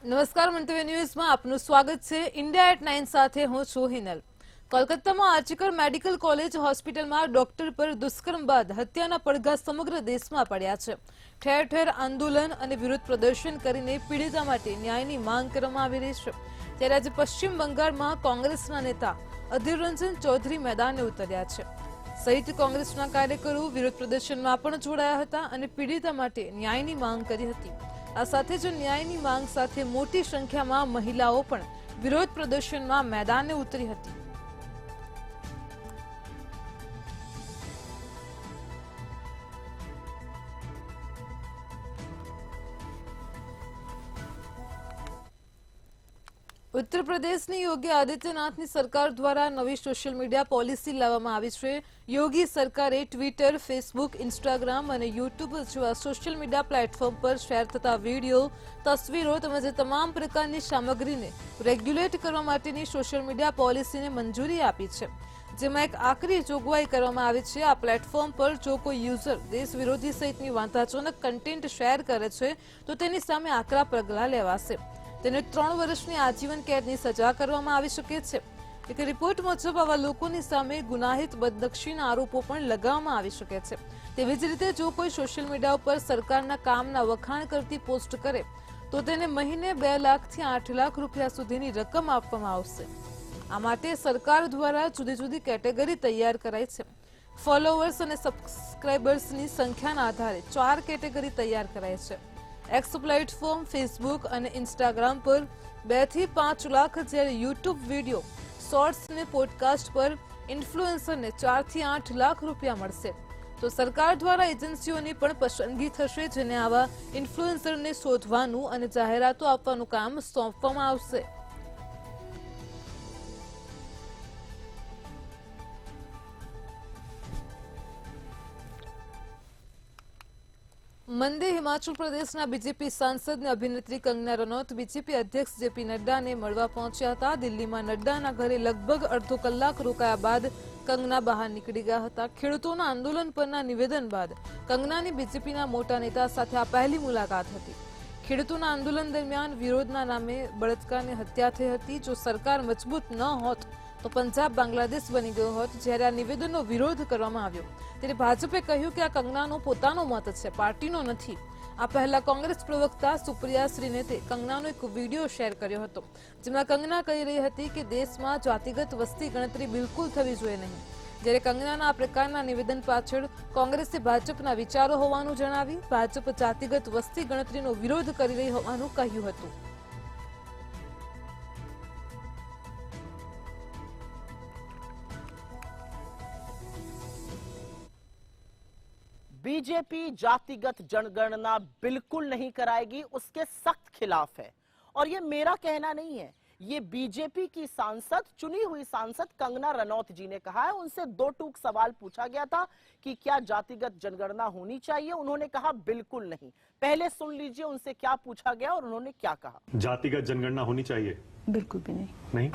નમસ્કાર મંતવ્ય ન્યૂઝમાં આપનું સ્વાગત છે। ઇન્ડિયા એટ 9 સાથે હું છું હિનલ। કોલકાતામાં આર્ચિકર મેડિકલ કોલેજ હોસ્પિટલમાં ડોક્ટર પર દુષ્કર્મ બાદ હત્યાના પડઘા સમગ્ર દેશમાં પડ્યા છે। ઠેર ઠેર આંદોલન અને વિરોધ પ્રદર્શન કરીને પીડિતા માટે ન્યાયની માંગ કરવામાં આવી રહી છે। ત્યારે આજે પશ્ચિમ બંગાળમાં કોંગ્રેસના નેતા અધીર રંજન ચૌધરી મેદાને ઉતર્યા છે। સહિત કોંગ્રેસના કાર્યકરો વિરોધ પ્રદર્શનમાં પણ જોડાયા હતા અને પીડિતા માટે ન્યાયની માંગ કરી હતી। આ સાથે જ ન્યાયની માંગ સાથે મોટી સંખ્યામાં મહિલાઓ પણ વિરોધ પ્રદર્શનમાં મેદાને ઉતરી હતી। उत्तर प्रदेशની યોગી આદિત્યનાથની સરકાર દ્વારા નવી સોશિયલ મીડિયા પોલિસી લાવવામાં આવી છે। યોગી સરકારે ટ્વિટર, ફેસબુક, ઇન્સ્ટાગ્રામ અને યુટ્યુબ જેવા સોશિયલ મીડિયા પ્લેટફોર્મ પર શેર થતા વિડીયો, તસવીરો તેમજ તમામ પ્રકારની સામગ્રીને રેગ્યુલેટ કરવા માટેની સોશિયલ મીડિયા પોલિસીને મંજૂરી આપી છે, જેમાં એક આકરી જોગવાઈ કરવામાં આવી છે। આ પ્લેટફોર્મ પર જો કોઈ યુઝર દેશ વિરોધી સહિતની વાંધાજનક કન્ટેન્ટ શેર કરે છે તો તેની સામે આકરા પગલાં લેવાશે। તેને 3 વર્ષની આજીવન કેદની સજા કરવામાં આવી શકે છે। એક રિપોર્ટ મુજબ આવા લોકોની સામે ગુનાહિત બદનક્ષીના આરોપો પણ લગાવવામાં આવી શકે છે। તેવી જ રીતે જો કોઈ સોશિયલ મીડિયા ઉપર સરકારના કામના વખાણ કરતી પોસ્ટ કરે તો તેને મહિને 2 લાખથી 8 લાખ રૂપિયા સુધીની રકમ આપવામાં આવશે। આ માટે સરકાર દ્વારા જુદી જુદી કેટેગરી તૈયાર કરાઈ છે। ફોલોવર્સ અને સબસ્ક્રાઇબર્સની સંખ્યાના આધારે 4 કેટેગરી તૈયાર કરાઈ છે। एक्स प्लेटफॉर्म, फेसबुक और इंस्टाग्राम पर 2 થી 5 लाख, જ્યારે यूट्यूब वीडियो, शॉर्ट्स ने पॉडकास्ट पर इन्फ्लुएंसर ने 4 થી 8 लाख રૂપિયા મળશે। तो सरकार द्वारा एजेंसीओनी पण पसंदगी थशे, जेने आवा इन्फ्लुएंसर ने शोधवानुं अने जाहेरातो आपवानुं काम सोंपवामां आवशे। मंदे हिमाचल प्रदेशना बीजेपी सांसद ने अभिनेत्री कंगना रनौत बीजेपी अध्यक्ष जेपी नड्डा ने मळवा पहोंच्या हता। दिल्ली में नड्डाना घरे लगभग अर्धो कलाक रोकाया बाद कंगना बहार निकળી ગયા હતા। ખેડૂતોના આંદોલન પરના નિવેદન બાદ કંગનાની બીજેપીના મોટા નેતા સાથે આ પહેલી મુલાકાત હતી। ખેડૂતોના આંદોલન દરમિયાન વિરોધના નામે બળાત્કારની હત્યા થઈ હતી। જો સરકાર મજબૂત ન હોત તો પંજાબ બાંગ્લાદેશ બની ગયો હોત। જ્યારે આ નિવેદનનો વિરોધ કરવામાં આવ્યો ત્યારે ભાજપે કહ્યું કે આ કંગનાનો પોતાનો મત છે, પાર્ટીનો નથી। આ પહેલા કોંગ્રેસ પ્રવક્તા સુપ્રિયા શ્રીનેતે કંગનાનો એક વિડીયો શેર કર્યો હતો, જેમાં કંગના કહી રહી હતી કે દેશમાં જાતિગત વસ્તી ગણતરી બિલકુલ થવી જોઈએ નહીં। જ્યારે કંગનાના આ પ્રકારના નિવેદન પાછળ કોંગ્રેસે ભાજપના વિચારો હોવાનું જણાવી ભાજપ જાતિગત વસ્તી ગણતરીનો વિરોધ કરી રહી હોવાનું કહ્યું હતું। बीजेपी जातिगत जनगणना बिल्कुल नहीं कराएगी, उसके सख्त खिलाफ है। और ये मेरा कहना नहीं है, ये बीजेपी की सांसद, चुनी हुई सांसद कंगना रनौत जी ने कहा है। उनसे 2 टूक सवाल पूछा गया था कि क्या जातिगत जनगणना होनी चाहिए, उन्होंने कहा बिल्कुल नहीं। पहले सुन लीजिए उनसे क्या पूछा गया और उन्होंने क्या कहा। जातिगत जनगणना होनी चाहिए? बिल्कुल भी नहीं। नहीं?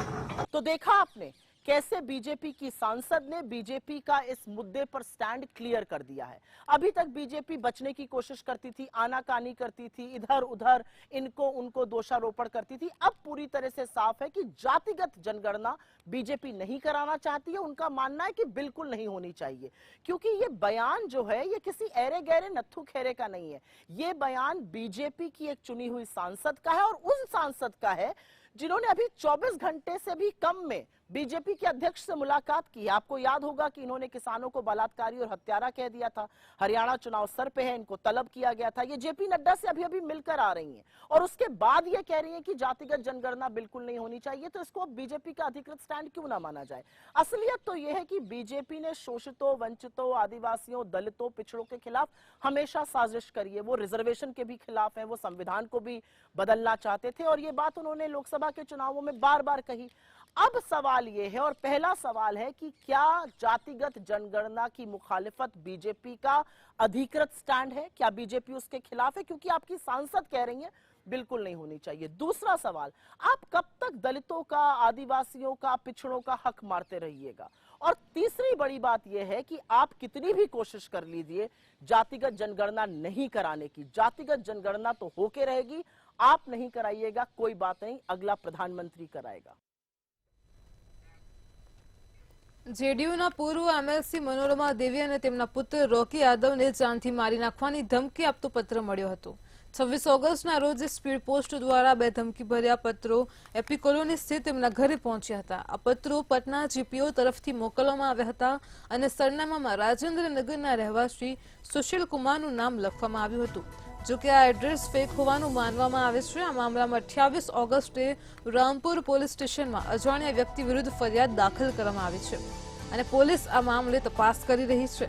तो देखा आपने कैसे बीजेपी की सांसद ने बीजेपी का इस मुद्दे पर स्टैंड क्लियर कर दिया है। अभी तक बीजेपी बचने की कोशिश करती थी, आनाकानी करती थी, इधर उधर इनको उनको दोषारोपण करती थी। अब पूरी तरह से साफ है कि जातिगत जनगणना बीजेपी नहीं कराना चाहती है। उनका मानना है कि बिल्कुल नहीं होनी चाहिए, क्योंकि ये बयान जो है ये किसी ऐरे गहरे नत्थु खेरे का नहीं है। ये बयान बीजेपी की एक चुनी हुई सांसद का है और उन सांसद का है जिन्होंने अभी 24 घंटे से भी कम में बीजेपी के अध्यक्ष से मुलाकात की। आपको याद होगा कि इन्होंने किसानों को बलात्कारी और हत्यारा कह दिया था। हरियाणा चुनाव सर पे है, इनको तलब किया गया था। ये जेपी नड्डा से अभी अभी मिलकर आ रही हैं और उसके बाद ये कह रही हैं कि जातिगत जनगणना बिल्कुल नहीं होनी चाहिए। तो इसको अब बीजेपी का अधिकृत स्टैंड क्यों ना माना जाए। असलियत तो यह है कि बीजेपी ने शोषितों, वंचितों, आदिवासियों, दलितों, पिछड़ों के खिलाफ हमेशा साजिश करी है। वो रिजर्वेशन के भी खिलाफ है, वो संविधान को भी बदलना चाहते थे और ये बात उन्होंने लोकसभा के चुनावों में बार बार कही। अब सवाल ये है और पहला सवाल है कि क्या जातिगत जनगणना की मुखालिफत बीजेपी का अधिकृत स्टैंड है, क्या बीजेपी उसके खिलाफ है, क्योंकि आपकी सांसद कह रही है बिल्कुल नहीं होनी चाहिए। दूसरा सवाल, आप कब तक दलितों का, आदिवासियों का, पिछड़ों का हक मारते रहिएगा और तीसरी बड़ी बात यह है कि आप कितनी भी कोशिश कर लीजिए, जातिगत जनगणना नहीं कराने की, जातिगत जनगणना तो होके रहेगी। आप नहीं कराइएगा, कोई बात नहीं, अगला प्रधानमंत्री कराएगा। જેડીયુના પૂર્વ એમએલસી મનોરમા દેવી અને તેમના પુત્ર રોકી યાદવને જાનથી મારી નાખવાની ધમકી આપતો પત્ર મળ્યો હતો। 26 ઓગસ્ટના રોજ સ્પીડ પોસ્ટ દ્વારા બે ધમકીભર્યા પત્રો એપી કોલોની સ્થિત તેમના ઘરે પહોંચ્યા હતા। આ પત્રો પટના જીપીઓ તરફથી મોકલવામાં આવ્યા હતા અને સરનામામાં રાજેન્દ્રનગરના રહેવાસી સુશીલ કુમારનું નામ લખવામાં આવ્યું હતું। જો કે આ એડ્રેસ ફેક હોવાનું માનવામાં આવે છે। આ મામલામાં 28 ઓગસ્ટે રામપુર પોલીસ સ્ટેશનમાં અજાણ્યા વ્યક્તિ વિરુદ્ધ ફરિયાદ દાખલ કરવામાં આવી છે અને પોલીસ આ મામલે તપાસ કરી રહી છે।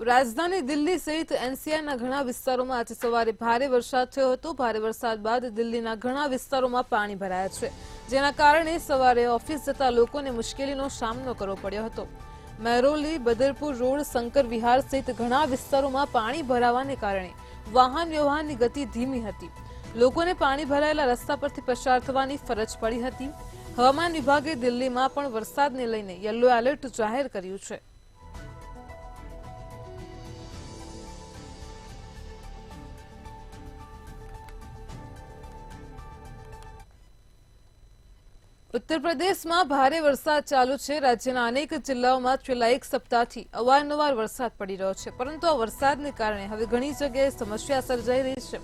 રાજધાની દિલ્હી સહિત એનસીઆરના ઘણા વિસ્તારોમાં આજે સવારે ભારે વરસાદ થયો હતો। ભારે વરસાદ બાદ દિલ્હીના ઘણા વિસ્તારોમાં પાણી ભરાયા છે, જેના કારણે સવારે ઓફિસ જતા લોકોને મુશ્કેલીનો સામનો કરવો પડ્યો હતો। મહેરૌલી, બદરપુર રોડ, શંકર વિહાર સહિત ઘણા વિસ્તારોમાં પાણી ભરાવાને કારણે વાહન વ્યવહારની ગતિ ધીમી હતી। લોકોને પાણી ભરાયેલા રસ્તા પરથી પસાર થવાની ફરજ પડી હતી। હવામાન વિભાગે દિલ્હીમાં પણ વરસાદને લઈને યલો એલર્ટ જાહેર કર્યું છે। ઉત્તર પ્રદેશમાં ભારે વરસાદ ચાલુ છે। રાજ્યના અનેક જિલ્લાઓમાં છેલ્લા એક સપ્તાહથી અવારનવાર વરસાદ પડી રહ્યો છે, પરંતુ આ વરસાદને કારણે હવે ઘણી જગ્યાએ સમસ્યા સર્જાઈ રહી છે।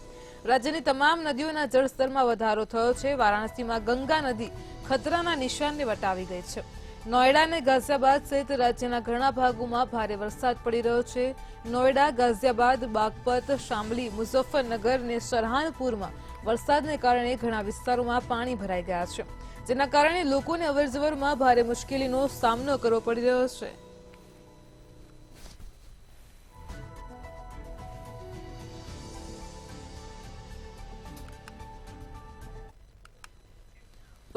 રાજ્યની તમામ નદીઓના જળસ્તરમાં વધારો થયો છે। વારાણસીમાં ગંગા નદી ખતરાના નિશાનને વટાવી ગઈ છે। નોઈડા અને ગાઝિયાબાદ સહિત રાજ્યના ઘણા ભાગોમાં ભારે વરસાદ પડી રહ્યો છે। નોઈડા, ગાઝિયાબાદ, બાગપત, શામલી, મુઝફ્ફરનગર અને સરહાનપુરમાં વરસાદને કારણે ઘણા વિસ્તારોમાં પાણી ભરાઈ ગયા છે, જેના કારણે લોકોને અવરજવરમાં ભારે મુશ્કેલીનો સામનો કરવો પડી રહ્યો છે।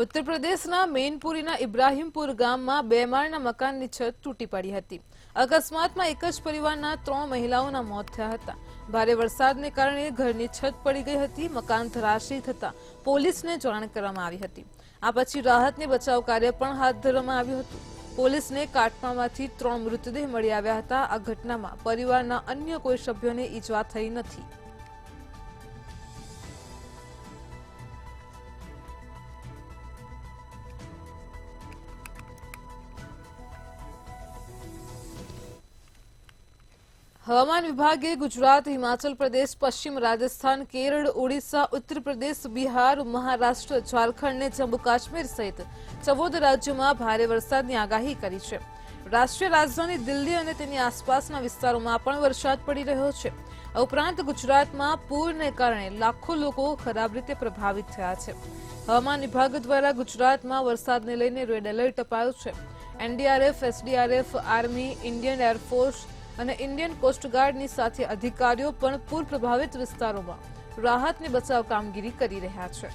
ઉત્તર પ્રદેશના મેનપુરીના ઇબ્રાહીમપુર ગામમાં 2 માળના મકાનની છત તૂટી પડી હતી। અકસ્માતમાં એક જ પરિવારના 3 મહિલાઓના મોત થયા હતા। ભારે વરસાદને કારણે ઘરની છત પડી ગઈ હતી। મકાન ધરાશયી થતા પોલીસને જાણ કરવામાં આવી હતી। આ પછી રાહતને બચાવ કાર્ય પણ હાથ ધરવામાં આવ્યું હતું। પોલીસને કાટમાળમાંથી 3 મૃતદેહ મળી આવ્યા હતા। આ ઘટનામાં પરિવારના અન્ય કોઈ સભ્યોને ઈજા થઈ નથી। હવામાન વિભાગે ગુજરાત, હિમાચલ પ્રદેશ, પશ્ચિમ રાજસ્થાન, કેરળ, ઓડિશા, ઉત્તર પ્રદેશ, બિહાર, મહારાષ્ટ્ર, ઝારખંડ અને જમ્મુ કાશ્મીર સહિત 14 રાજ્યોમાં ભારે વરસાદની આગાહી કરી છે। રાષ્ટ્રીય રાજધાની દિલ્હી અને તેની આસપાસના વિસ્તારોમાં પણ વરસાદ પડી રહ્યો છે। આ ઉપરાંત ગુજરાતમાં પૂરને કારણે લાખો લોકો ખરાબ રીતે પ્રભાવિત થયા છે। હવામાન વિભાગ દ્વારા ગુજરાતમાં વરસાદને લઈને રેડ એલર્ટ અપાયું છે। NDRF, SDRF, army, Indian air force અને ઇન્ડિયન કોસ્ટગાર્ડની સાથે અધિકારીઓ પણ પૂર પ્રભાવિત વિસ્તારોમાં રાહત અને બચાવ કામગીરી કરી રહ્યા છે।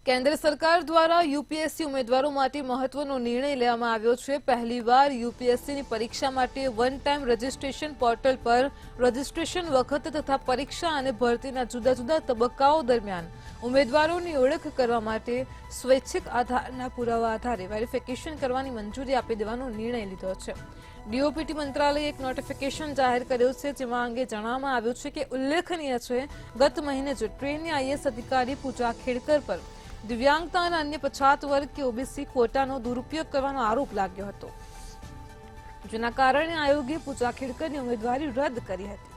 કેન્દ્ર સરકાર દ્વારા યુપીએસસી ઉમેદવારો માટે મહત્વનો નિર્ણય લેવામાં આવ્યો છે। પહેલીવાર યુપીએસસીની પરીક્ષા માટે વન ટાઈમ રજિસ્ટ્રેશન પોર્ટલ પર રજિસ્ટ્રેશન વખત તથા પરીક્ષા અને ભરતીના જુદા જુદા તબક્કાઓ દરમિયાન ઉમેદવારોની ઓળખ કરવા માટે સ્વૈચ્છિક આધારના પુરાવા આધારે વેરિફિકેશન કરવાની મંજૂરી આપી દેવાનો નિર્ણય લીધો છે। ડીઓપીટી મંત્રાલયે એક નોટિફિકેશન જાહેર કર્યું છે, જેમાં અંગે જણાવવામાં આવ્યું છે કે ઉલ્લેખનીય છે, ગત મહિને જ ટ્રેનની આઈએએસ અધિકારી પૂજા ખેડકર પર દિવ્યાંગતા અને અન્ય પછાત વર્ગ કે ઓબીસી કોટાનો દુરુપયોગ કરવાનો આરોપ લાગ્યો હતો, જેના કારણે આયોગે પૂજા ખેડકરની ઉમેદવારી રદ કરી હતી।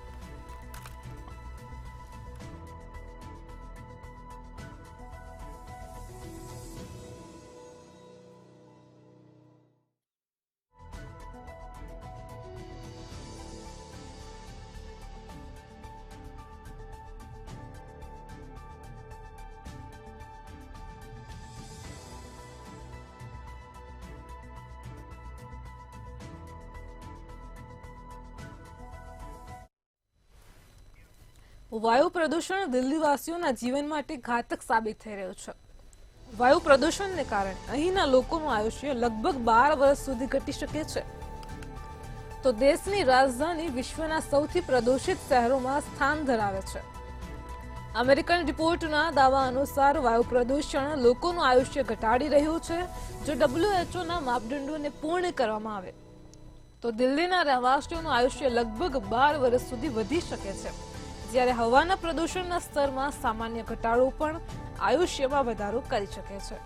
વાયુ પ્રદૂષણ દિલ્હીવાસીઓના જીવન માટે ઘાતક સાબિત થઈ રહ્યું છે. વાયુ પ્રદૂષણને કારણે અહીંના લોકોનું આયુષ્ય લગભગ 12 વર્ષ સુધી ઘટી શકે છે. તો દેશની રાજધાની વિશ્વના સૌથી પ્રદૂષિત શહેરોમાં સ્થાન ધરાવે છે. અમેરિકન રિપોર્ટના દાવા અનુસાર વાયુ પ્રદૂષણ લોકોનું આયુષ્ય ઘટાડી રહ્યું છે. જો WHO ના માપદંડોને પૂર્ણ કરવામાં આવે તો દિલ્હીના રહેવાસીઓનું આયુષ્ય લગભગ 12 વર્ષ સુધી વધી શકે છે. જ્યારે હવાના પ્રદૂષણના સ્તરમાં સામાન્ય ઘટાડો પણ આયુષ્યમાં વધારો કરી શકે છે.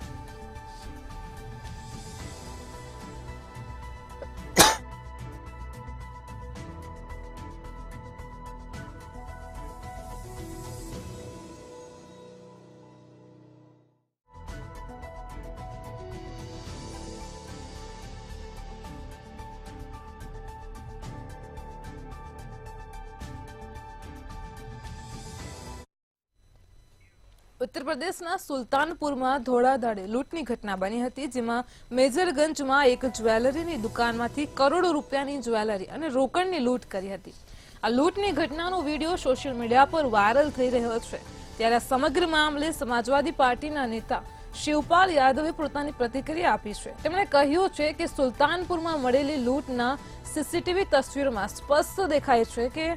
ઉત્તર પ્રદેશના સુલતાનપુરમાં ધોળાધાડે લૂંટની ઘટના બની હતી, જેમાં મેજરગંજમાં એક જ્વેલરીની દુકાનમાંથી કરોડો રૂપિયાની જ્વેલરી અને રોકડની લૂંટ કરી હતી. આ લૂંટની ઘટનાનો વિડીયો સોશિયલ મીડિયા પર વાયરલ થઈ રહ્યો છે. ત્યારે આ સમગ્ર મામલે સમાજવાદી પાર્ટીના નેતા શિવપાલ યાદવે પોતાની પ્રતિક્રિયા આપી છે. તેમણે કહ્યું છે કે સુલતાનપુરમાં મળેલી લૂંટના સીસીટીવી તસવીરોમાં સ્પષ્ટ દેખાય છે કે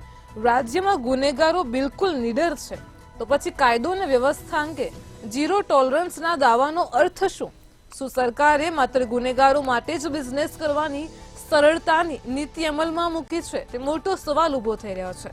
રાજ્યમાં ગુનેગારો બિલકુલ નિડર છે. તો પછી કાયદો અને વ્યવસ્થા અંગે ઝીરો ટોલરન્સના દાવાનો અર્થ શું? શું સરકારે માત્ર ગુનેગારો માટે જ બિઝનેસ કરવાની સરળતાની નીતિ અમલમાં મૂકી છે? તે મોટો સવાલ ઉભો થઈ રહ્યો છે.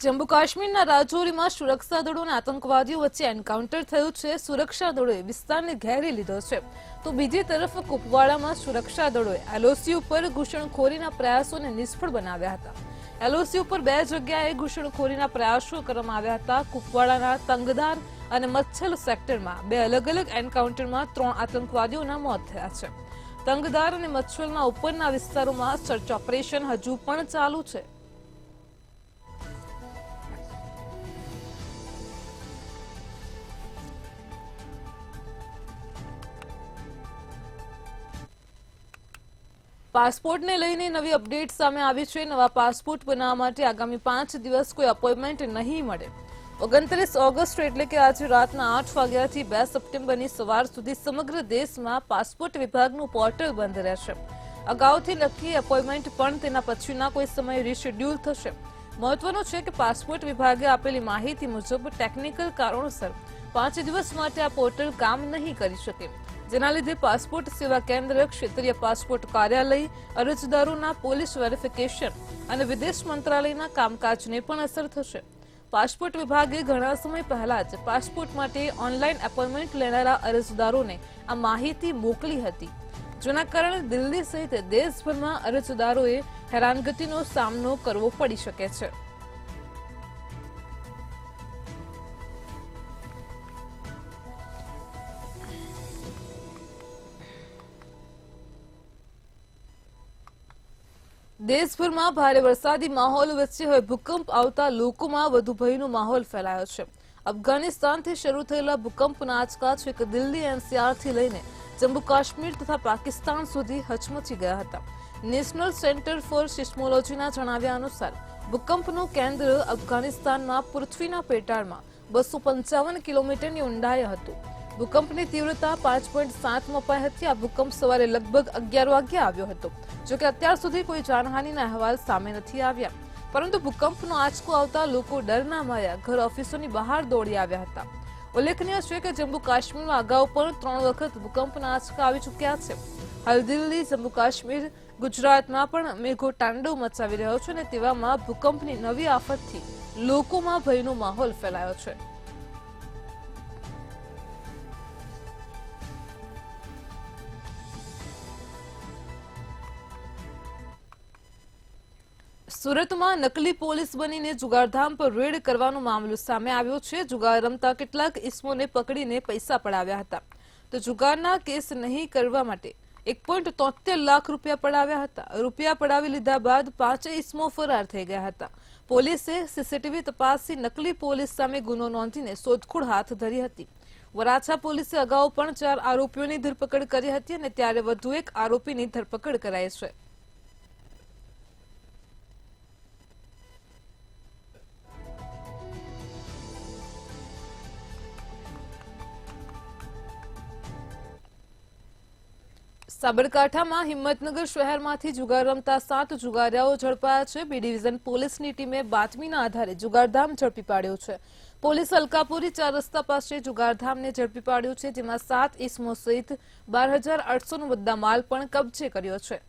જમ્મુ કાશ્મીરના રાજૌરીમાં સુરક્ષા દળો અને આતંકવાદીઓ વચ્ચે એન્કાઉન્ટર થયું છે. સુરક્ષા દળોએ વિસ્તારને ઘેરી લીધો છે. તો બીજી તરફ કુપવાડામાં સુરક્ષા દળોએ એલઓસી ઉપર ઘૂસણખોરીના પ્રયાસોને નિષ્ફળ બનાવ્યા હતા. એલઓસી ઉપર 2 જગ્યાએ ઘૂસણખોરીના પ્રયાસો કરવામાં આવ્યા હતા. કુપવાડાના તંગદાર અને મચ્છલ સેક્ટરમાં 2 અલગ અલગ એન્કાઉન્ટરમાં 3 આતંકવાદીઓના મોત થયા છે. તંગદાર અને મચ્છલના ઉપરના વિસ્તારોમાં સર્ચ ઓપરેશન હજુ પણ ચાલુ છે. પાસપોર્ટને લઈને નવી અપડેટ સામે આવી છે. નવા પાસપોર્ટ બનાવવા માટે આગામી 5 દિવસ કોઈ અપોઇન્ટમેન્ટ નહીં મળે. 29 ઓગસ્ટ એટલે કે આજે રાતના 8 વાગ્યાથી 2 સપ્ટેમ્બરની સવાર સુધી સમગ્ર દેશમાં પાસપોર્ટ વિભાગનું પોર્ટલ બંધ રહેશે. અગાઉથી નક્કી એપોઇન્ટમેન્ટ પણ તેના પછીના કોઈ સમયે રીશેડ્યુલ થશે. મહત્વનું છે કે પાસપોર્ટ વિભાગે આપેલી માહિતી મુજબ ટેકનિકલ કારણોસર 5 દિવસ માટે આ પોર્ટલ કામ નહીં કરી શકે, જેના લીધે પાસપોર્ટ સેવા કેન્દ્ર, ક્ષેત્રીય પાસપોર્ટ કાર્યાલય, અરજદારોના પોલીસ વેરિફિકેશન અને વિદેશ મંત્રાલયના કામકાજને પણ અસર થશે. પાસપોર્ટ વિભાગે ઘણા સમય પહેલા જ પાસપોર્ટ માટે ઓનલાઈન એપોઇન્ટમેન્ટ લેનારા અરજદારોને આ માહિતી મોકલી હતી, જેના કારણે દિલ્હી સહિત દેશભરમાં અરજદારોએ હેરાનગતિનો સામનો કરવો પડી શકે છે. દેશભરમાં ભારે વરસાદી માહોલ વચ્ચે હવે ભૂકંપ આવતા લોકોમાં વધુ ભયનો માહોલ ફેલાયો છે. અફઘાનિસ્તાનથી શરૂ થયેલા ભૂકંપના આંચકા છેક દિલ્હી એનસીઆરથી લઈને જમ્મુ કાશ્મીર તથા પાકિસ્તાન સુધી હચમચી ગયા હતા. નેશનલ સેન્ટર ફોર સિસ્મોલોજીના જણાવ્યા અનુસાર ભૂકંપનું કેન્દ્ર અફઘાનિસ્તાનમાં પૃથ્વીના પેટાળમાં 255 કિલોમીટરની ઊંડાઈએ હતું. ભૂકંપની તીવ્રતા 5.7 મપાઈ હતી. આ ભૂકંપ સવારે લગભગ 11 વાગ્યે આવ્યો હતો. જોકે અત્યાર સુધી કોઈ જાનહાનિના અહેવાલ સામે નથી આવ્યા, પરંતુ ભૂકંપનો આંચકો આવતા લોકો ડરના માર્યા ઘર ઓફિસોની બહાર દોડી આવ્યા હતા. ઉલ્લેખનીય છે કે જમ્મુ કાશ્મીરમાં અગાઉ પણ 3 વખત ભૂકંપના આંચકા આવી ચૂક્યા છે. હાલ દિલ્હી, જમ્મુ કાશ્મીર, ગુજરાતમાં પણ મેઘો તાંડવ મચાવી રહ્યો છે અને તેવામાં ભૂકંપની નવી આફતથી લોકોમાં ભયનો માહોલ ફેલાયો છે. સુરતમાં નકલી પોલીસ બનીને જુગારધામ પર રેડ કરવાનો મામલો સામે આવ્યો છે. જુગાર રમતા કેટલાક ઇસમોને પકડીને પૈસા પડાવ્યા હતા. તો જુગારના કેસ નહીં કરવા માટે 1.73 લાખ રૂપિયા પડાવ્યા હતા. રૂપિયા પડાવી લીધા બાદ 5 ઇસમો ફરાર થઈ ગયા હતા. પોલીસે સીસીટીવી તપાસી નકલી પોલીસ સામે ગુનો નોંધીને શોધખોળ હાથ ધરી હતી. વરાછા પોલીસે અગાઉ પણ 4 આરોપીઓની ધરપકડ કરી હતી અને ત્યારે વધુ એક આરોપીની ધરપકડ કરાઈ છે. સાબરકાંઠામાં હિંમતનગર શહેરમાંથી જુગાર રમતા 7 જુગારીયાઓ ઝડપાયા છે. બી ડિવિઝન પોલીસની ટીમે બાતમીના આધારે જુગારધામ ઝડપી પાડ્યો છે. પોલીસ અલકાપુરી 4 રસ્તા પાસે જુગારધામને ઝડપી પાડ્યું છે, જેમાં 7 ઇસમો સહિત 12,800નો મુદ્દામાલ પણ કબજે કર્યો છે.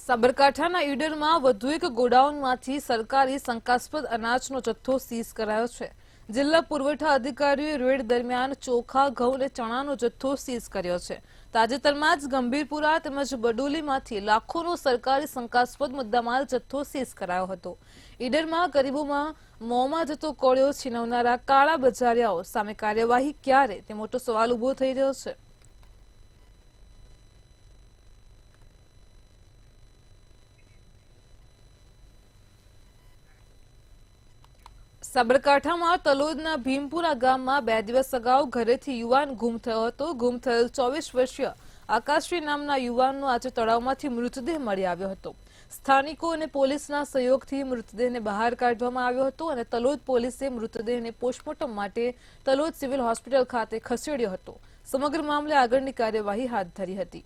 સાબરકાંઠાના ઈડરમાં વધુ એક ગોડાઉનમાંથી સરકારી શંકાસ્પદ અનાજનો જથ્થો સીઝ કરાયો છે. જિલ્લા પુરવઠા અધિકારીઓએ રેડ દરમિયાન ચોખા, ઘઉં અને ચણાનો જથ્થો સીઝ કર્યો છે. તાજેતરમાં જ ગંભીરપુરા તેમજ બડોલીમાંથી લાખોનો સરકારી શંકાસ્પદ મુદ્દામાલ જથ્થો સીઝ કરાયો હતો. ઈડરમાં ગરીબોમાં મોંમાં જતો કોળિયો છીનવનારા કાળા બજારિયાઓ સામે કાર્યવાહી ક્યારે, તે મોટો સવાલ ઉભો થઈ રહ્યો છે. સાબરકાંઠામાં તલોદના ભીમપુરા ગામમાં 2 દિવસ અગાઉ ઘરેથી યુવાન ગુમ થયો હતો. ગુમ થયેલ 24 વર્ષીય આકાશી નામના યુવાનનો આજે તળાવમાંથી મૃતદેહ મળી આવ્યો હતો. સ્થાનિકો અને પોલીસના સહયોગથી મૃતદેહને બહાર કાઢવામાં આવ્યો હતો અને તલોદ પોલીસે મૃતદેહને પોસ્ટમોર્ટમ માટે તલોદ સિવિલ હોસ્પિટલ ખાતે ખસેડ્યો હતો. સમગ્ર મામલે આગળની કાર્યવાહી હાથ ધરી હતી.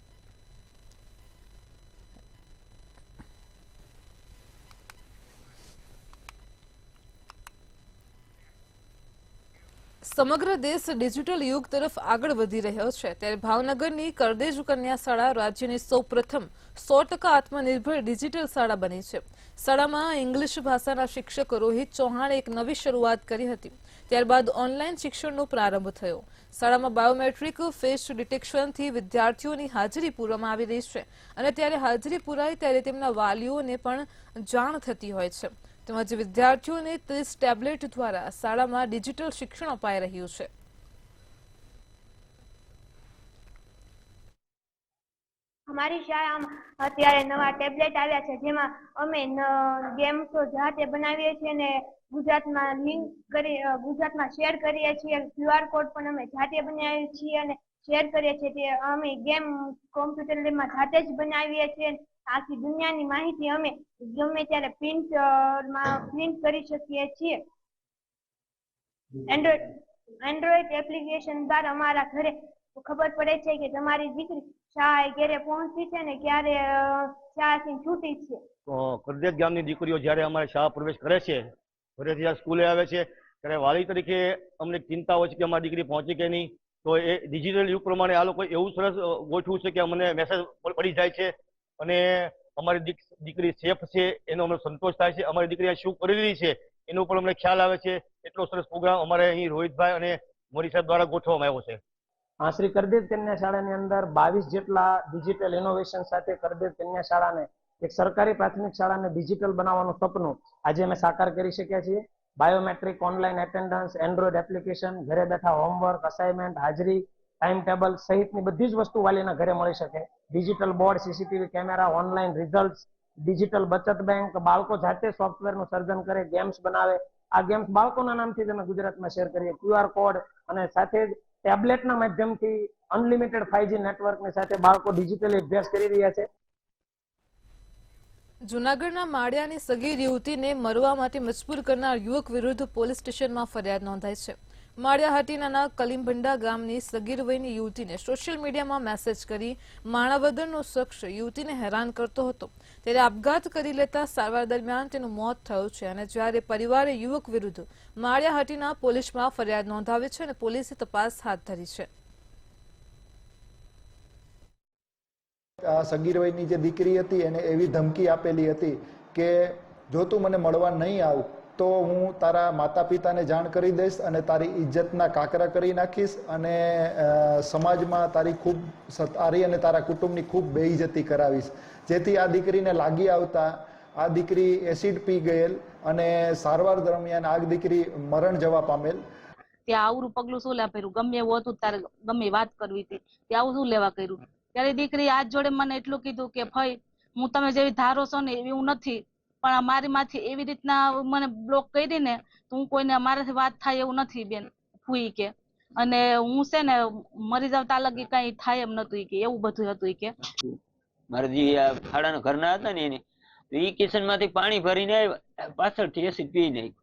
સમગ્ર દેશ ડિજિટલ યુગ તરફ આગળ વધી રહ્યો છે, ત્યારે ભાવનગરની કરદેજ કન્યા શાળા રાજ્યની સૌપ્રથમ 100% આત્મનિર્ભર ડિજિટલ શાળા બની છે. શાળામાં ઇંગ્લિશ ભાષાના શિક્ષક રોહિત ચૌહાણે એક નવી શરૂઆત કરી હતી. ત્યારબાદ ઓનલાઈન શિક્ષણનો પ્રારંભ થયો. શાળામાં બાયોમેટ્રિક ફેસ ડિટેક્શનથી વિદ્યાર્થીઓની હાજરી પૂરવામાં આવી રહી છે અને ત્યારે હાજરી પુરાય ત્યારે તેમના વાલીઓને પણ જાણ થતી હોય છે. તેમજ વિદ્યાર્થીઓને 30 ટેબ્લેટ દ્વારા શાળામાં ડિજિટલ શિક્ષણ અપાઈ રહ્યું છે. અમારી શાળામાં અત્યારે નવા ટેબ્લેટ આવ્યા છે, જેમાં અમે ગેમ્સો જાતે બનાવીએ છીએ અને ગુજરાતમાં લિંક કરી ગુજરાતમાં શેર કરીએ છીએ. QR કોડ પણ અમે જાતે બનાવીએ છીએ અને શેર કરીએ છીએ. તે અમે ગેમ કોમ્પ્યુટર લેબમાં જાતે જ બનાવીએ છીએ. આખી દુનિયાની માહિતી અમે ગમે ત્યારે પ્રિન્ટ કરી શકીએ છીએ. એન્ડ્રોઈડ એપ્લિકેશન દ્વારા અમારા ઘરે ખબર પડે છે કે તમારી દીકરી શાળાએ ક્યારે પહોંચી છે ને ક્યારે શાળાથી છૂટી છે. કરદેજ ગામની દીકરીઓ જ્યારે અમારી શાળા પ્રવેશ કરે છે, ઘરેથી આ સ્કૂલે આવે છે, ત્યારે વાલી તરીકે અમને ચિંતા હોય છે કે અમારી દીકરી પહોંચી કે નહીં. તો એ ડિજિટલ યુગ પ્રમાણે આ લોકો એવું સરસ ગોઠવું છે કે અમને મેસેજ પડી જાય છે અને અમારી દીકરી સેફ છે એનો અમને સંતોષ થાય છે. અમારી દીકરી આ શું કરી રહી છે એનો પણ અમને ખ્યાલ આવે છે. એટલો સરસ પ્રોગ્રામ અમારે અહીં રોહિતભાઈ અને મોરી સાહેબ દ્વારા ગોઠવવામાં આવ્યો છે. શ્રી કરદેજ કન્યા શાળાની અંદર 22 જેટલા ડિજિટલ ઇનોવેશન સાથે કરદેજ કન્યા શાળાને એક સરકારી પ્રાથમિક શાળાને ડિજિટલ બનાવવાનું સપનું આજે અમે સાકાર કરી શક્યા છીએ. Biometric, online attendance, Android application, ઘરે બેઠા હોમવર્ક, અસાઇનમેન્ટ, હાજરી, ટાઈમ ટેબલ સહિતની બધી જ વસ્તુ વાલીના ઘરે મળી શકે. Digital board, CCTV camera, online result, digital બચત બેંક, બાળકો જાતે સોફ્ટવેરનું સર્જન કરે, ગેમ્સ બનાવે. આ ગેમ્સ બાળકોના નામથી અમે ગુજરાતમાં શેર કરીએ. QR કોડ અને સાથે જ ટેબ્લેટના માધ્યમથી અનલિમિટેડ 5G નેટવર્કની સાથે બાળકો ડિજિટલી અભ્યાસ કરી રહ્યા છે. જૂનાગઢના માળિયાની સગીર યુવતીને મરવા માટે મજબૂર કરનાર યુવક વિરુદ્ધ પોલીસ સ્ટેશનમાં ફરિયાદ નોંધાઈ છે. માળિયા હાટીનાના કલીમભંડા ગામની સગીર વયની યુવતીને સોશિયલ મીડિયામાં મેસેજ કરી માણાવદરનો શખ્સ યુવતીને હેરાન કરતો હતો. ત્યારે આપઘાત કરી લેતા સારવાર દરમિયાન તેનું મોત થયું છે અને જ્યારે પરિવારે યુવક વિરુદ્ધ માળિયા હાટીના પોલીસમાં ફરિયાદ નોંધાવી છે અને પોલીસે તપાસ હાથ ધરી છે. સગીર વયની જે દીકરી હતી એને એવી ધમકી આપેલી હતી કે જો તું મને મળવા નહીં આવ તો હું તારા માતા પિતાને જાણ કરી દઈશ અને તારી ઇજ્જતના કાકરા કરી નાખીશ અને સમાજમાં તારી અને તારા કુટુંબની ખૂબ બેઇજ્જતી કરાવીશ. જેથી આ દીકરીને લાગી આવતા આ દીકરી એસિડ પી ગયેલ અને સારવાર દરમિયાન આ દીકરી મરણ જવા પામેલ. ત્યાં આવરું પગલું શું લેવા કર્યું? ગમે એવું હતું તારે ગમે વાત કરવી હતી ત્યાં આવું શું લેવા કર્યું? ત્યારે દીકરી આજ જોડે મને એટલું કીધું કે ભાઈ હું તમે જેવી ધારો છો ને એવી હું નથી, પણ મારી માંથી એવી રીતના મને બ્લોક કરી ને તો હું કોઈને અમારાથી વાત થાય એવું નથી બેન ફૂઈ કે, અને હું છે ને મરી જાવ ત્યાં લગી કઈ થાય એમ નતું કે, એવું બધું હતું કે. મારા જે આ ખાડાના ઘરના હતા ને એને એ કિચન માંથી પાણી ભરીને આવ્યા, પાછળથી એસિડ પી નાખ્યું.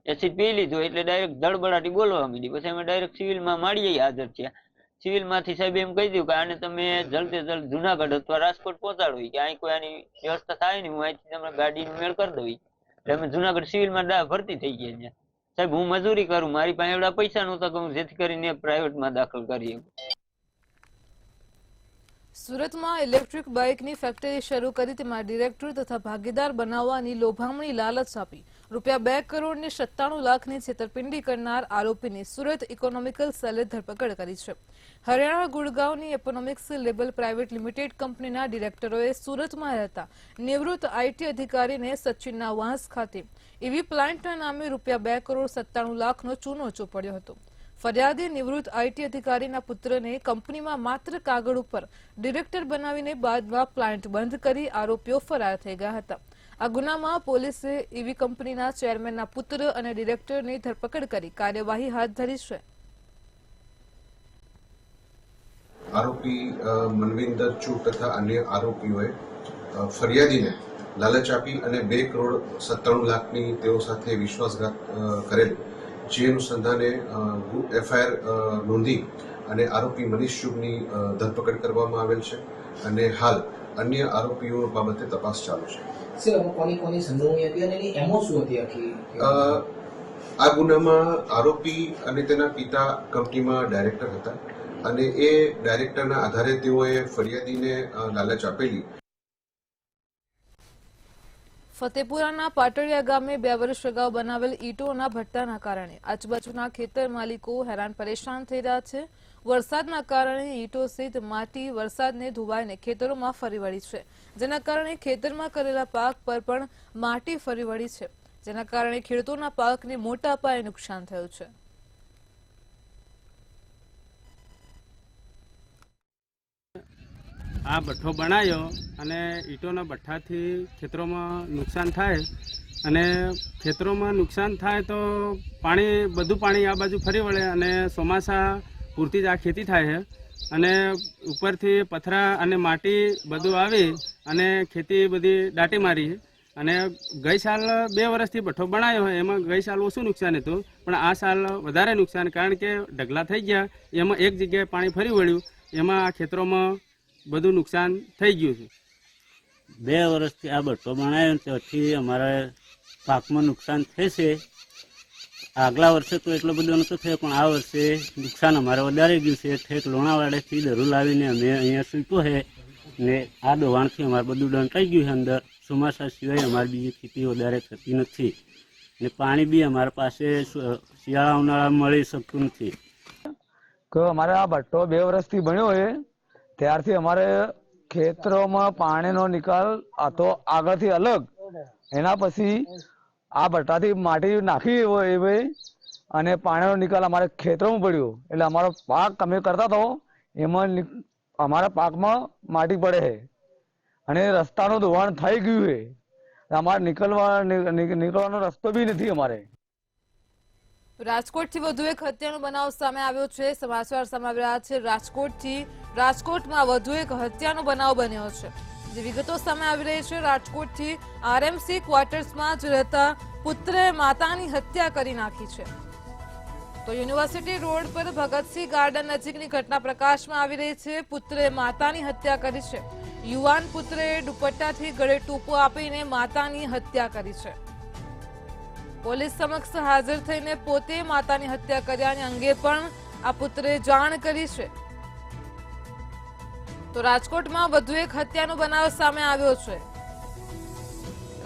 એસિડ પી લીધું એટલે ડાયરેક્ટ દળબડાટી બોલવા માંડી. પછી અમે ડાયરેક્ટ સિવિલમાં માળીએ હાજર થયા. સિવિલ માંથી સાહેબ એમ કહી દીધું કે આને તમે જલ્દે જલ્દ જુનાગઢ અથવા રાજકોટ પહોંચાડો, કે અહીં કોઈ આની વ્યવસ્થા થાય ને હું અહીંથી તમને ગાડીનું મેળ કરી દઉં. એટલે અમે જુનાગઢ સિવિલમાં ભરતી થઈ ગયા ત્યાં. સાહેબ હું મજૂરી કરું, મારી પાસે એવડા પૈસા નહોતા કે હું જેથી કરીને પ્રાઇવેટમાં દાખલ કરી. સુરતમાં ઇલેક્ટ્રિક બાઇકની ફેક્ટરી શરૂ કરી તેમાં ડિરેક્ટર તથા ભાગીદાર બનાવવાની લોભામણી લાલચ આપી ₹2 કરોડ ને 97 લાખની છેતરપિંડી કરનાર આરોપીની સુરત ઇકોનોમિકલ સેલે ધરપકડ કરી છે. હરિયાણા ગુડગાંવની ઇકોનોમિક્સ લેબલ પ્રાઇવેટ લિમિટેડ કંપનીના ડિરેક્ટરોએ સુરતમાં રહેતા નિવૃત્ત આઈટી અધિકારીને સચિનના વાંસ ખાતે ઈવી પ્લાન્ટના નામે ₹2 કરોડ 97 લાખનો ચૂનો ચોપડ્યો હતો. ફરિયાદી નિવૃત્ત આઈટી અધિકારીના પુત્રને કંપનીમાં માત્ર કાગળ ઉપર ડિરેક્ટર બનાવીને બાદમાં પ્લાન્ટ બંધ કરી આરોપીઓ ફરાર થઈ ગયા હતા. આ ગુનામાં પોલીસે ઈવી કંપનીના ચેરમેનના પુત્ર અને ડિરેક્ટરની ધરપકડ કરી કાર્યવાહી હાથ ધરી છે. આરોપી મનવિંદર ચૂ તથા અન્ય આરોપીઓએ ફરિયાદીને લાલચ આપી અને 2 કરોડ 97 લાખની તેઓ સાથે વિશ્વાસઘાત કરેલ, જે અનુસંધાને એફઆઈઆર નોંધી અને આરોપી મનીષ ચુગની ધરપકડ કરવામાં આવેલ છે અને હાલ અન્ય આરોપીઓ બાબતે તપાસ ચાલુ છે. આ ગુનામાં આરોપી અને તેના પિતા કંપનીમાં ડાયરેક્ટર હતા અને એ ડાયરેક્ટરના આધારે તેઓએ ફરિયાદીને લાલચ આપેલી. ફતેપુરાના પાટડિયા ગામે 2 વર્ષ અગાઉ બનાવેલ ઈંટોના ભટ્ટાના કારણે આજુબાજુના ખેતર માલિકો હેરાન પરેશાન થઈ રહ્યા છે. વરસાદના કારણે ઈંટો સહિત માટી વરસાદને ધોવાઈને ખેતરોમાં ફરી વળી છે, જેના કારણે ખેતરમાં કરેલા પાક પર પણ માટી ફરી વળી છે, જેના કારણે ખેડૂતોના પાકને મોટા પાયે નુકસાન થયું છે. આ ભઠ્ઠો બનાવ્યો અને ઈંટોના ભઠ્ઠાથી ખેતરોમાં નુકસાન થાય, અને ખેતરોમાં નુકસાન થાય તો બધું પાણી આ બાજુ ફરી વળે અને ચોમાસા પૂરતી જ આ ખેતી થાય છે, અને ઉપરથી પથરા અને માટી બધું આવી અને ખેતી બધી દાટી મારી. અને ગઈ સાલ 2 વર્ષથી ભઠ્ઠો બનાવ્યો હોય એમાં ગઈ સાલ ઓછું નુકસાન હતું, પણ આ સાલ વધારે નુકસાન, કારણ કે ઢગલા થઈ ગયા, એમાં એક જગ્યાએ પાણી ફરી વળ્યું, એમાં આ ખેતરોમાં બધું નુકસાન થઈ ગયું છે. 2 વર્ષથી આ ભઠ્ઠો બનાવ્યો ત્યાંથી અમારે પાકમાં નુકસાન થશે. આગલા વર્ષે તો એટલો બધો નહોતો થયો, પણ આ વર્ષે નુકસાન અમારે વધારે ગયું છે. ઠેક લોણાવાડેથી દરું લાવીને અમે અહીંયા સૂક્યો છે ને આ દોવાણથી અમારે બધું દંટાઈ ગયું છે અંદર. ચોમાસા સિવાય અમારી બીજી ખેતી વધારે થતી નથી ને પાણી બી અમારા પાસે શિયાળા ઉનાળા મળી શકતું નથી. અમારે આ ભઠ્ઠો 2 વર્ષથી બન્યો છે, ત્યારથી અમારે ખેતરોમાં પાણીનો નિકાલ આ તો આગળથી અલગ, એના પછી આ ભઠ્ઠાથી માટી નાખી હોય અને પાણીનો નિકાલ અમારે ખેતરોમાં પડ્યો, એટલે અમારો પાક અમે કરતા તો એમાં અમારા પાકમાં માટી પડે છે અને રસ્તાનું ધોવાણ થઈ ગયું છે, અમારે નીકળવાનો રસ્તો બી નથી. અમારે રાજકોટથી વધુ એક હત્યાનો બનાવ સામે આવ્યો છે. સમાચાર સામે આવી રહ્યા છે રાજકોટમાં વધુ એક હત્યાનો બનાવ બન્યો છે. જે વિગતો સામે આવી રહી છે, રાજકોટથી આરએમસી ક્વાર્ટર્સમાં જ રહેતા પુત્રે માતાની હત્યા કરી નાખી છે. તો યુનિવર્સિટી રોડ પર ભગતસિંહ ગાર્ડન નજીકની ઘટના પ્રકાશમાં આવી રહી છે. પુત્રે માતાની હત્યા કરી છે. યુવાન પુત્રે દુપટ્ટાથી ગળે ટૂંપો આપીને માતાની હત્યા કરી છે. પોલીસ સમક્ષ હાજર થઈને પોતે માતાની હત્યા કર્યાની અંગે પણ આ પુત્રે જાણ કરી છે. તો રાજકોટમાં વધુ એક હત્યાનો બનાવ સામે આવ્યો છે.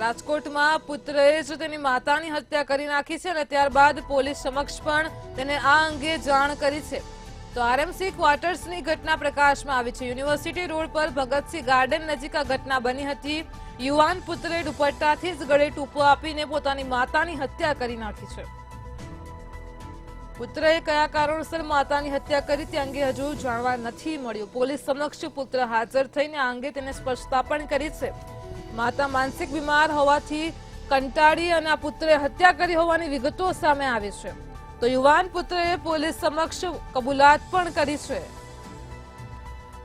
રાજકોટમાં પુત્રએ જ તેની માતાની હત્યા કરી નાખી છે અને ત્યારબાદ પોલીસ સમક્ષ પણ તેને આ અંગે જાણ કરી છે. તો આરએમસી ક્વાર્ટર્સની ઘટના પ્રકાશમાં આવી છે. યુનિવર્સિટી રોડ પર ભગતસિંહ ગાર્ડન નજીક આ ઘટના બની હતી. યુવાન પુત્રે દુપટ્ટાથી જ ગળે ટૂંપો આપીને પોતાની માતાની હત્યા કરી નાખી છે. પુત્રએ કયા કારણોસર માતાની હત્યા કરી તે અંગે હજુ જાણવા નથી મળ્યું. પોલીસ સમક્ષ પુત્ર હાજર થઈને આ અંગે તેને સ્પષ્ટતા પણ કરી છે. માતા માનસિક બીમાર હોવાથી કંટાળી અને આ પુત્રે હત્યા કરી હોવાની વિગતો સામે આવી છે. તો યુવાન પુત્રએ પોલીસ સમક્ષ કબૂલાત પણ કરી છે.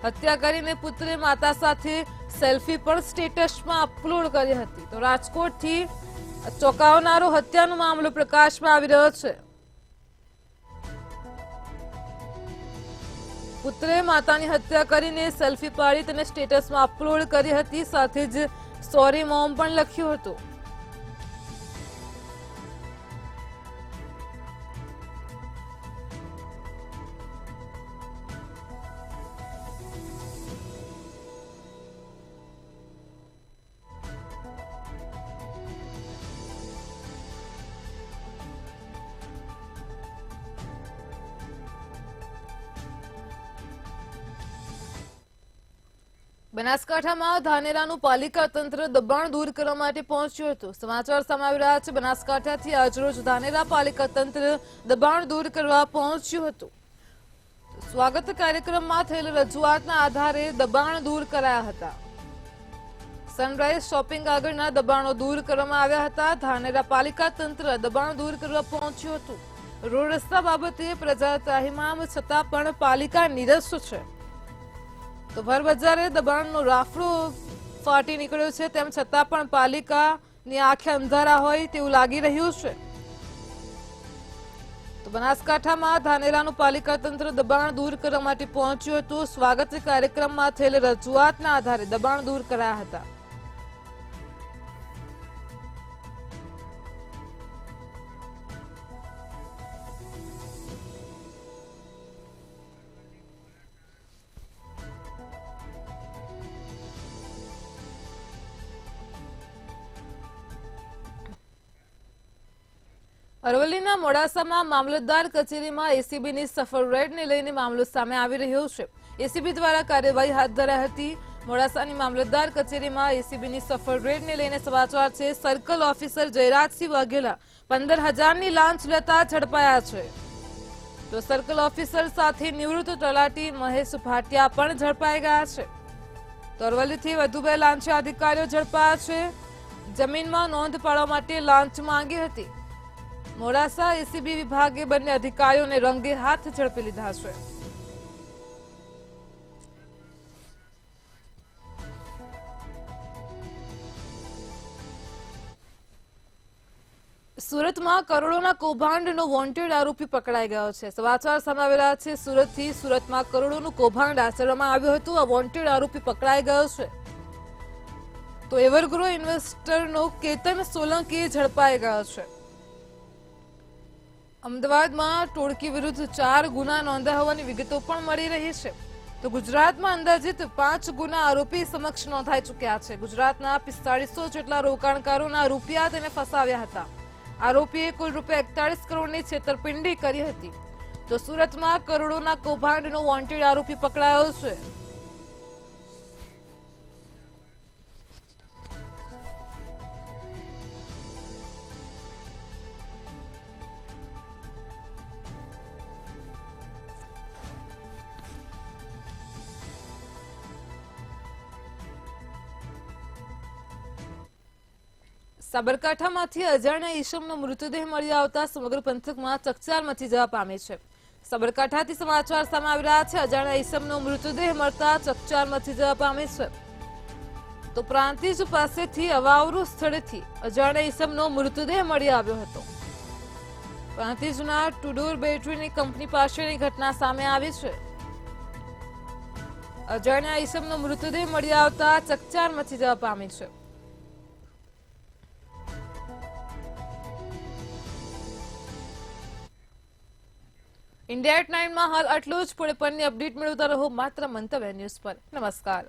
હત્યા કરીને પુત્રે માતા સાથે સેલ્ફી પણ સ્ટેટસમાં અપલોડ કરી હતી. તો રાજકોટથી ચોંકાવનારો હત્યાનો મામલો પ્રકાશમાં આવી રહ્યો છે. પુત્રે માતાની હત્યા કરીને સેલ્ફી પાડી તેને સ્ટેટસમાં અપલોડ કરી હતી. સાથે જ સોરી મોમ પણ લખ્યું હતું. બનાસકાંઠામાં ધાનેરાનું પાલિકા તંત્ર દબાણ દૂર કરવા માટે પહોંચ્યું હતું. સમાચાર સામે આવી રહ્યા છે. બનાસકાંઠાથી આજરોજ ધાનેરા પાલિકા તંત્ર દબાણ દૂર કરવા પહોંચ્યું હતું. સ્વાગત કાર્યક્રમમાં થયેલ રજૂઆતના આધારે દબાણ દૂર કરાયા હતા. સનરાઈઝ શોપિંગ આગળના દબાણો દૂર કરવામાં આવ્યા હતા. ધાનેરા પાલિકા તંત્ર દબાણ દૂર કરવા પહોંચ્યું હતું. રોડ રસ્તા બાબતે પ્રજા ત્રાહિમામ છતાં પણ પાલિકા નિરસ છે. તો ભર બજારે દબાણનો રાફડો ફાટી નીકળ્યો છે. તેમ છતાં પણ પાલિકાની આંખે અંધારા હોય તેવું લાગી રહ્યું છે. તો બનાસકાંઠામાં ધાનેરાનું પાલિકા તંત્ર દબાણ દૂર કરવા માટે પહોંચ્યું હતું. સ્વાગત કાર્યક્રમમાં થયેલ રજૂઆતના આધારે દબાણ દૂર કરાયા હતા. અરવલ્લીના મોડાસામાં મામલતદાર કચેરીમાં એસીબીની સફળ રેડને લઈને મામલો સામે આવી રહ્યો છે. એસીબી દ્વારા કાર્યવાહી હાથ ધરાઈ હતી. મોડાસાની મામલતદાર કચેરીમાં એસીબીની સફળ રેડને લઈને સમાચાર છે. સર્કલ ઓફિસર જયરાજસિંહ વાઘેલા 15,000ની લાંચ લેતા ઝડપાયા છે. તો સર્કલ ઓફિસર સાથે નિવૃત્ત તલાટી મહેશ ભાટિયા પણ ઝડપાઈ ગયા છે. તો અરવલ્લીથી વધુ 2 લાંચી અધિકારીઓ ઝડપાયા છે. જમીનમાં નોંધ પાડવા માટે લાંચ માંગી હતી. મોડાસા એસીબી વિભાગે બંને અધિકારીઓને રંગે હાથ ઝડપી લીધા છે. સુરતમાં કરોડોના કૌભાંડનો વોન્ટેડ આરોપી પકડાઈ ગયો છે. સમાચાર સામે આવી રહ્યા છે. સુરતથી સુરતમાં કરોડોનું કૌભાંડ આચરવામાં આવ્યું હતું. આ વોન્ટેડ આરોપી પકડાઈ ગયો છે. તો એવરગ્રો ઇન્વેસ્ટરનો કેતન સોલંકી ઝડપાઈ ગયો છે. અમદાવાદમાં ટોળકી વિરુદ્ધ 4 ગુના નોંધાયા હોવાની વિગતો પણ મળી રહી છે. તો ગુજરાતમાં અંદાજિત 5 ગુના આરોપી સમક્ષ નોંધાઈ ચૂક્યા છે. ગુજરાતના 4500 જેટલા રોકાણકારોના રૂપિયા તેને ફસાવ્યા હતા. આરોપીએ કુલ ₹41 કરોડની છેતરપિંડી કરી હતી. તો સુરતમાં કરોડોના કૌભાંડનો વોન્ટેડ આરોપી પકડાયો છે. સાબરકાંઠામાંથી અજાણ્યા ઈસમનો મૃતદેહ મળી આવતા સમગ્ર પંથકમાં ચકચાર મચી જવા પામી છે. સાબરકાંઠાથી સમાચાર સામે આવી રહ્યા છે. અજાણ્યા ઈસમનો મૃતદેહ મળતા ચકચાર મચી જવા પામી છે. તો પ્રાંતિજ પાસેથી અવાવરૂ સ્થળેથી અજાણ્યા ઈસમનો મૃતદેહ મળી આવ્યો હતો. પ્રાંતિજના ટુડોર બેટરીની કંપની પાસેની ઘટના સામે આવી છે. અજાણ્યા ઈસમનો મૃતદેહ મળી આવતા ચકચાર મચી જવા પામી છે. इंडिया@9 में हाल आटलू ज. पुणे पરની અપડેટ મેળવતા રહો માત્ર મંતવ્ય ન્યૂઝ પર. નમસ્કાર.